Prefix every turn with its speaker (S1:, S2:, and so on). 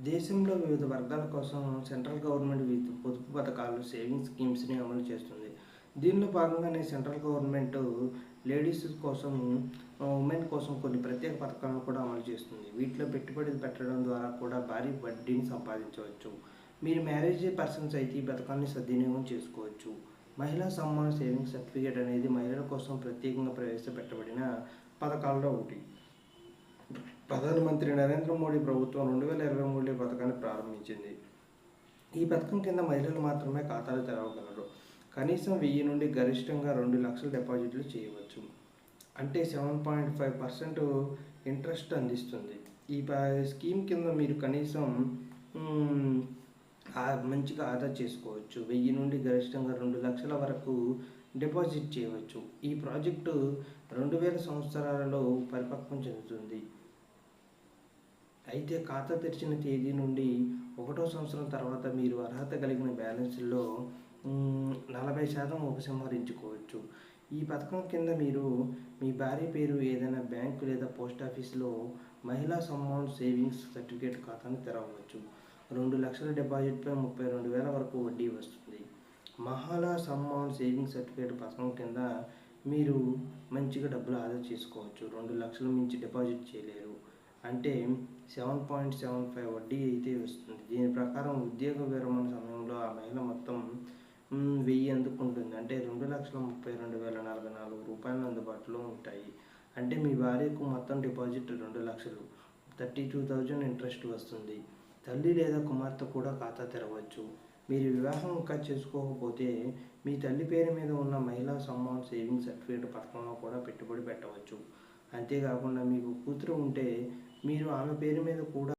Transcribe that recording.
S1: దేశంలో వివిధ వర్గాల కోసం సెంట్రల్ గవర్నమెంట్ వివిధ పొదుపు పథకాలు, సేవింగ్స్ స్కీమ్స్‌ని అమలు చేస్తుంది. దీనిలో భాగంగానే సెంట్రల్ గవర్నమెంట్ లేడీస్ కోసం, ఉమెన్ కోసం కొన్ని ప్రత్యేక పథకాలను కూడా అమలు చేస్తుంది. వీటిలో పెట్టుబడులు పెట్టడం ద్వారా కూడా భారీ వడ్డీని సంపాదించవచ్చు. మీరు మ్యారేజ్ పర్సన్స్ అయితే ఈ పథకాన్ని సద్వినియోగం చేసుకోవచ్చు. మహిళా సమ్మాన్ సేవింగ్స్ సర్టిఫికేట్ అనేది మహిళల కోసం ప్రత్యేకంగా ప్రవేశపెట్టబడిన పథకాల్లో ఒకటి. ప్రధానమంత్రి నరేంద్ర మోడీ ప్రభుత్వం 2023లో ఈ పథకాన్ని ప్రారంభించింది. ఈ పథకం కింద మహిళలు మాత్రమే ఖాతాలు తెరవగలరు. కనీసం 1000 నుండి గరిష్టంగా 2,00,000 డిపాజిట్లు చేయవచ్చు. అంటే 7.5% ఇంట్రెస్ట్ అందిస్తుంది. ఈ స్కీమ్ కింద మీరు కనీసం మ్, మంచిగా ఆదా చేసుకోవచ్చు. 1000 నుండి గరిష్టంగా 2,00,000 వరకు డిపాజిట్ చేయవచ్చు. ఈ ప్రాజెక్టు 2000 సంవత్సరాలలో పరిపక్వం చెందుతుంది. అయితే ఖాతా తెరిచిన తేదీ నుండి 1వ సంవత్సరం తర్వాత మీరు అర్హత కలిగిన బ్యాలెన్స్లో 40% ఉపసంహరించుకోవచ్చు. ఈ పథకం కింద మీరు మీ భార్య పేరు ఏదైనా బ్యాంకు లేదా పోస్ట్ ఆఫీస్లో మహిళా సమ్మాన్ సేవింగ్స్ సర్టిఫికేట్ ఖాతాను తెరవవచ్చు. 2,00,000 డిపాజిట్పై 32,000 వరకు వడ్డీ వస్తుంది. మహిళా సమ్మాన్ సేవింగ్స్ సర్టిఫికేట్ పథకం కింద మీరు మంచిగా డబ్బులు ఆదా చేసుకోవచ్చు. 2,00,000 మించి డిపాజిట్ చేయలేరు. అంటే 7.75 వడ్డీ అయితే వస్తుంది. దీని ప్రకారం ఉద్యోగ విరమణ సమయంలో ఆ మహిళ మొత్తం 1000 అందుకుంటుంది. అంటే రూ. 2,32,044 అందుబాటులో ఉంటాయి. అంటే మీ భార్యకు మొత్తం డిపాజిట్ 2,00,000, 32,000 ఇంట్రెస్ట్ వస్తుంది. తల్లి లేదా కుమార్తె కూడా ఖాతా తెరవచ్చు. మీరు వివాహం ఇంకా చేసుకోకపోతే మీ తల్లి పేరు మీద ఉన్న మహిళా సమ్మాన్ సేవింగ్స్ సర్టిఫికేట్ పథకంలో కూడా పెట్టుబడి పెట్టవచ్చు. అంతేకాకుండా మీకు కూతురు ఉంటే మీరు ఆమె పేరు మీద కూడా